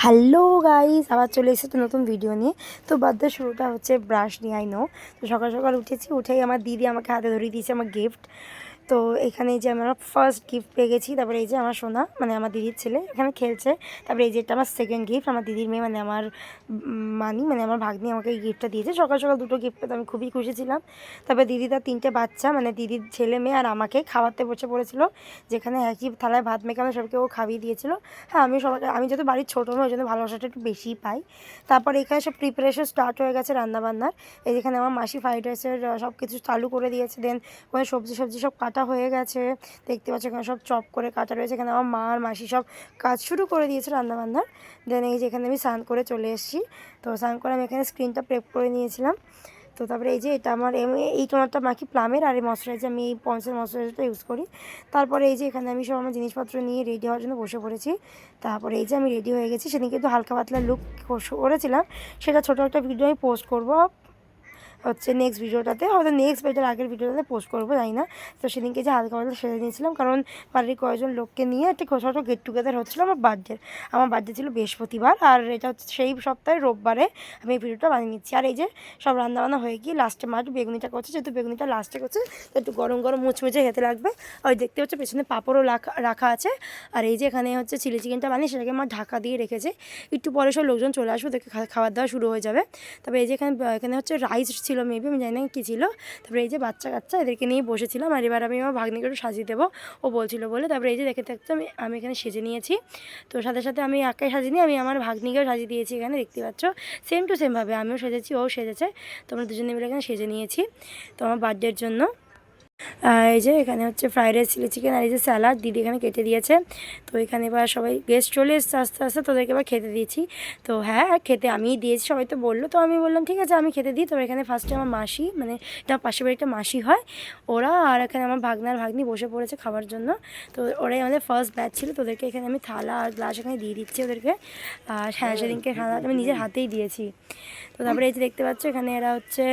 Hello guys, আবার চলে এসেছে নতুন ভিডিও নিয়ে। তো বার্থডে শুরুটা হচ্ছে ব্রাশ নিয়ে, আই নো। তো সকাল সকাল উঠেছি, উঠেই আমার দিদি আমাকে হাতে ধরিয়ে দিয়েছে আমার গিফট। তো এখানে এই যে আমরা ফার্স্ট গিফট পেয়ে গেছি। তারপরে এই যে আমার সোনা, মানে আমার দিদির ছেলে, এখানে খেলছে। তারপরে এই যে এটা আমার সেকেন্ড গিফট, আমার দিদির মেয়ে, মানে আমার মানি, মানে আমার ভাগ্নি আমাকে এই গিফটটা দিয়েছে। সকাল সকাল দুটো গিফট পেতে আমি খুবই খুশি ছিলাম। তারপরে দিদি তার তিনটে বাচ্চা, মানে দিদির ছেলে মেয়ে আর আমাকে খাওয়াতে বসে পড়েছিল, যেখানে একই থালায় ভাত মেখে আমরা সবকে ও খাইয়ে দিয়েছিল। হ্যাঁ, আমি যেহেতু বাড়ির ছোটো নয়, ওই জন্য ভালোবাসাটা একটু বেশিই পাই। তারপরে এখানে সব প্রিপারেশন স্টার্ট হয়ে গেছে রান্নাবান্নার। এই যেখানে আমার মাসি ফ্রাইড রাইসের সব কিছু চালু করে দিয়েছে। দেন ওখানে সবজি সব কাটা হয়ে গেছে, দেখতে পাচ্ছি এখানে সব চপ করে কাটা রয়েছে। এখানে আমার মা আর মাসি সব কাজ শুরু করে দিয়েছে রান্নাবান্নার। দেন এই যে এখানে আমি স্নান করে চলে এসেছি। তো স্নান করে আমি এখানে স্ক্রিনটা প্রেপ করে নিয়েছিলাম। তো তারপরে এই যে এটা আমার এই টোনারটা মাখি প্লামের, আর এই ময়শ্চারাইজার আমি এই পন্সের ময়শ্চারাইজারটা ইউজ করি। তারপরে এই যে এখানে আমি সব আমার জিনিসপত্র নিয়ে রেডি হওয়ার জন্য বসে পড়েছি। তারপরে এই যে আমি রেডি হয়ে গেছি। সেদিন কিন্তু হালকা পাতলা লুক করেছিলাম, সেটা ছোটো একটা ভিডিও আমি পোস্ট করবো হচ্ছে নেক্সট ভিডিওটাতে, হয়তো নেক্সট এটার আগের ভিডিওটাতে পোস্ট করবো, জানি না। তো সেদিনকে যে হালকা পাতলা সেরে নিয়েছিলাম, কারণ বাড়ির কয়েকজন লোককে নিয়ে একটা ছোটো গেট টুগেদার হচ্ছিলো আমার বার্থডে ছিল বৃহস্পতিবার, আর এটা হচ্ছে সেই সপ্তাহে রোববারে আমি এই ভিডিওটা বানিয়ে নিচ্ছি। আর এই যে সব রান্নাবান্না হয়ে গিয়ে লাস্টে মা একটু বেগুনিটা করছে, যেহেতু বেগুনিটা লাস্টে করছে তো একটু গরম গরম মুচমুচে খেতে লাগবে। আর দেখতে হচ্ছে পেছনে পাঁপড়ও রাখা আছে। আর এই যে এখানে হচ্ছে চিলি চিকেনটা বানিয়ে সেটাকে আমার ঢাকা দিয়ে রেখেছে, একটু পরে সব লোকজন চলে আসবে, ওদেরকে খাবার দাওয়া শুরু হয়ে যাবে। তবে এই যে এখানে হচ্ছে রাইস ছিল, মেবি আমি জানি না কী ছিল। তারপরে এই যে বাচ্চা কাচ্চা এদেরকে নিয়ে বসেছিলাম, আর এবার আমি আমার ভাগ্নিকে একটু সাজিয়ে দেবো, ও বলছিল বলে। তারপরে এই যে দেখতে দেখতে আমি এখানে সেজে নিয়েছি। তো সাথে সাথে আমি একাই সাজিয়ে আমি আমার ভাগ্নিকেও সাজিয়ে দিয়েছি। এখানে দেখতে পাচ্ছ সেম টু সেমভাবে আমিও সেজেছি, ও সেজেছে। তো আমরা দুজনে মিলে এখানে সেজে নিয়েছি তো আমার বার্থডের জন্য। এই যে এখানে হচ্ছে ফ্রাইড রাইস, চিলি চিকেন, আর এই যে স্যালাড দিদি এখানে কেটে দিয়েছে। তো এখানে এবার সবাই গেস্ট চলে এসছে আস্তে আস্তে, তোদেরকে এবার খেতে দিয়েছি। তো হ্যাঁ, খেতে আমিই দিয়েছি, সবাই তো বললো, তো আমি বললাম ঠিক আছে আমি খেতে দিই। তো এখানে ফার্স্টে আমার মাসি, মানে এটা পাশের বাড়ি একটা মাসি হয় ওরা, আর এখানে আমার ভাগনার ভাগ্নি বসে পড়েছে খাবার জন্য। তো ওরাই আমাদের ফার্স্ট ব্যাচ ছিল। তো ওদেরকে এখানে আমি থালা আর গ্লাস এখানে দিয়ে দিচ্ছি ওদেরকে। আর হ্যাঁ, সেদিনকে খাওয়া আমি নিজের হাতেই দিয়েছি। তো তারপরে এই যে দেখতে পাচ্ছ এখানে এরা হচ্ছে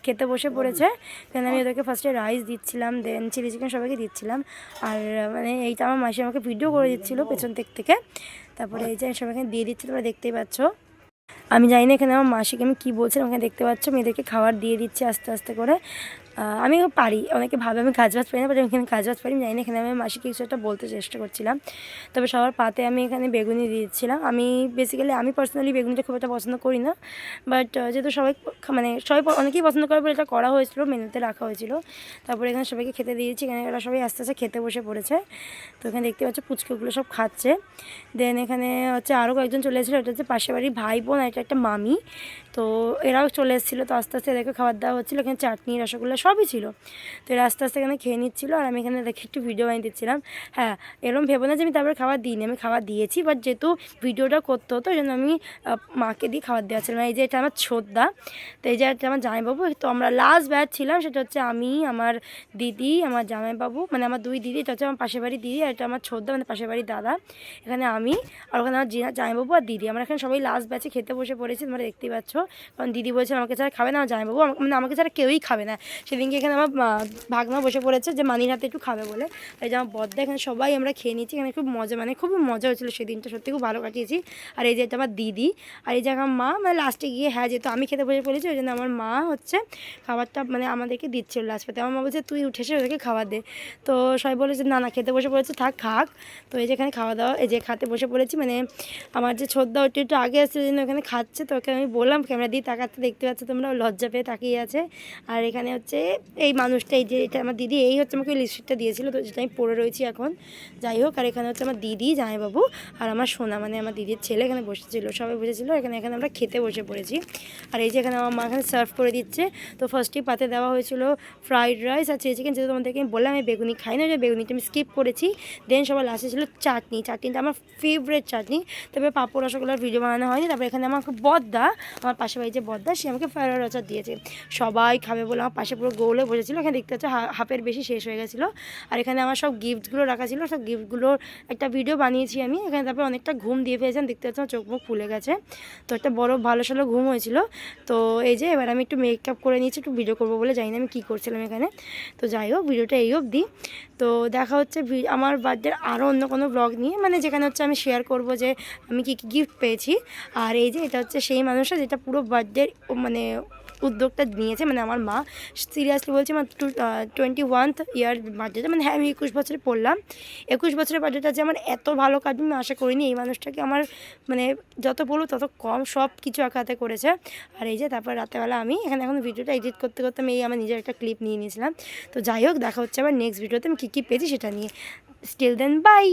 খেতে বসে পড়েছে। এখানে আমি ওদেরকে ফার্স্টে রাইস দিচ্ছিলাম, দেন চিলি চিকেন সবাইকে দিচ্ছিলাম। আর মানে এইটা আমার মাসি আমাকে ভিডিও করে দিচ্ছিলো পেছন থেকে। তারপরে এই যে সবাইকে দিয়ে দিচ্ছি, তোমরা দেখতেই পাচ্ছ। আমি জানি না এখানে আমার মাসিকে আমি কী বলছিলাম, ওখানে দেখতে পাচ্ছ মেয়েদেরকে খাবার দিয়ে দিচ্ছি আস্তে আস্তে করে। আমিও পারি, অনেকে ভাবে আমি কাজ বাজ পারি না, বাট আমি এখানে কাজ বাজ পারি। জানি না এখানে আমি মাসিকে কিছু একটা বলতে চেষ্টা করছিলাম। তবে সবার পাতে আমি এখানে বেগুনি দিয়ে দিচ্ছিলাম। আমি পার্সোনালি বেগুনিটা খুব একটা পছন্দ করি না, বাট যেহেতু সবাই অনেকেই পছন্দ করে বলে এটা করা হয়েছিল, মেনুতে রাখা হয়েছিল। তারপরে এখানে সবাইকে খেতে দিয়েছি। এখানে ওরা সবাই আস্তে আস্তে খেতে বসে পড়েছে। তো এখানে দেখতে পাচ্ছ পুচকুগুলো সব খাচ্ছে। দেন এখানে হচ্ছে আরও কয়েকজন চলে এসেছিলো, এটা হচ্ছে পাশের বাড়ির ভাই বোন, আর এটা একটা মামি। তো এরাও চলে এসেছিলো। তো আস্তে আস্তে এদেরকে খাবার দেওয়া হচ্ছিলো। এখানে চাটনি, রসগোল্লা সবই ছিল। তো এরা আস্তে আস্তে এখানে খেয়ে নিচ্ছিলো, আর আমি এখানে দেখে একটু ভিডিও বানিয়ে দিচ্ছিলাম। হ্যাঁ, এরকম ভেবো না যে আমি তারপরে খাবার দিইনি, আমি খাবার দিয়েছি, বাট যেহেতু ভিডিওটা করতে হতো ওই জন্য আমি মাকে দিয়ে খাবার দেওয়াছিলাম। এই যে এটা আমার ছোটদা, তো এই যে এটা আমার জামাইবাবু। তো আমরা লাস্ট ব্যাচ ছিলাম, সেটা হচ্ছে আমি, আমার দিদি, আমার জামাইবাবু, মানে আমার দুই দিদি। এটা হচ্ছে আমার পাশের বাড়ির দিদি, আর এটা আমার ছোটদা, মানে পাশের বাড়ির দাদা। এখানে আমি, আর ওখানে আমার জামাইবাবু আর দিদি। আমরা এখানে সবাই লাস্ট ব্যাচে খেতে বসে পড়েছি, তোমরা দেখতেই পাচ্ছ। কারণ দিদি বলছে আমাকে ছাড়া খাবে না, আমার জামাইবাবু মানে আমাকে ছাড়া কেউই খাবে না। সেদিনকে এখানে আমার ভাগনা বসে পড়েছে যে মানির হাতে একটু খাবে বলে। এই যে আমার বদ্দা, এখানে সবাই আমরা খেয়ে নিচ্ছি। এখানে খুব মজা, মানে খুবই মজা হয়েছিল সেদিনটা, সত্যি খুব ভালো কাটিয়েছি। আর এই যে এটা আমার দিদি, আর এই যে আমার মা, মানে লাস্টে গিয়ে হ্যাঁ, যেহেতু আমি খেতে বসে পড়েছি ওই জন্য আমার মা হচ্ছে খাবারটা মানে আমাদেরকে দিচ্ছিল লাস্ট পাতে। আমার মা বলছে তুই উঠে এসে ওদেরকে খাবার দে। তো সবাই বলেছে না না, খেতে বসে পড়েছে, থাক খাক। তো এই যে এখানে খাওয়া দাওয়া, এই যে খাতে বসে পড়েছি, মানে আমার যে ছোটদা ওইটা একটু আগে আসছে জন্য ওখানে খাচ্ছে। তো ওকে আমি বললাম ক্যামেরা দিয়ে তাকাতে, দেখতে পাচ্ছ তোমরা, লজ্জা পেয়ে তাকিয়ে আছে। আর এখানে হচ্ছে এই মানুষটা, এই যে এটা আমার দিদি, এই হচ্ছে আমাকে লিপস্টিকটা দিয়েছিল, তো যেটা আমি পরে রয়েছি এখন। যাই হোক, আর এখানে হচ্ছে আমার দিদি, জামাইবাবু, আর আমার সোনা, মানে আমার দিদির ছেলে এখানে বসেছিল, সবাই বসেছিল এখানে আমরা খেতে বসে পড়েছি। আর এই যে এখানে আমার মা এখানে সার্ভ করে দিচ্ছে। তো ফার্স্টেই পাতে দেওয়া হয়েছিল ফ্রাইড রাইস আর চিলি চিকেন, যেহেতু তোমাদেরকে আমি বললাম আমি বেগুনি খাই না, যে বেগুনিটা আমি স্কিপ করেছি। দেন সবার লাস্টে ছিল চাটনিটা আমার ফেভারিট চাটনি। তবে পাঁপড় রসগোল্লার ভিডিও বানানো হয়নি। তারপরে এখানে আমাকে বদ্দা, আমার পাশে বাড়ি যে বদ্দা, সে আমাকে ফেরার আচার দিয়েছে। সবাই খাবে বলে আমার পাশে পুরো গোলে বসেছিল। এখানে দেখতে পাচ্ছ হাফের বেশি শেষ হয়ে গেছিলো। আর এখানে আমার সব গিফটসগুলো রাখা ছিল, সব গিফটগুলোর একটা ভিডিও বানিয়েছি আমি এখানে। তারপর অনেকটা ঘুম দিয়ে ফেলেছিলাম, দেখতে পাচ্ছ চোখ মুখ ফুলে গেছে। তো একটা বড় ভালো সালো ঘুম হয়েছিল। তো এই যে এবার আমি একটু মেকআপ করে নিয়েছি, একটু ভিডিও করবো বলে, জানি না আমি কী করছিলাম এখানে। তো যাই হোক, ভিডিওটা এই অবধি। তো দেখা হচ্ছে আমার বার্থডের আরও অন্য কোনো ব্লগ নিয়ে, মানে যেখানে হচ্ছে আমি শেয়ার করব যে আমি কী কী গিফট পেয়েছি। আর এই যে এটা হচ্ছে সেই মানুষটা যেটা পুরো বার্থডের মানে উদ্যোগটা নিয়েছে, মানে আমার মা। সিরিয়াসলি বলছি, আমার 21st ইয়ার বার্থডেটা, মানে হ্যাঁ আমি 21 বছরে পড়লাম। 21 বছরের বার্থডেটা যে আমার এত ভালো কাটবে আমি আশা করিনি। এই মানুষটাকে আমার মানে যত বলবো তত কম, সব কিছু একাতে করেছে। আর এই যে তারপর রাতেবেলা আমি এখানে এখন ভিডিওটা এডিট করতে করতে আমি আমার নিজের একটা ক্লিপ নিয়ে নিয়েছিলাম। তো যাই হোক, দেখা হচ্ছে আবার নেক্সট ভিডিওতে আমি কী কী পেয়েছি সেটা নিয়ে। Till then by.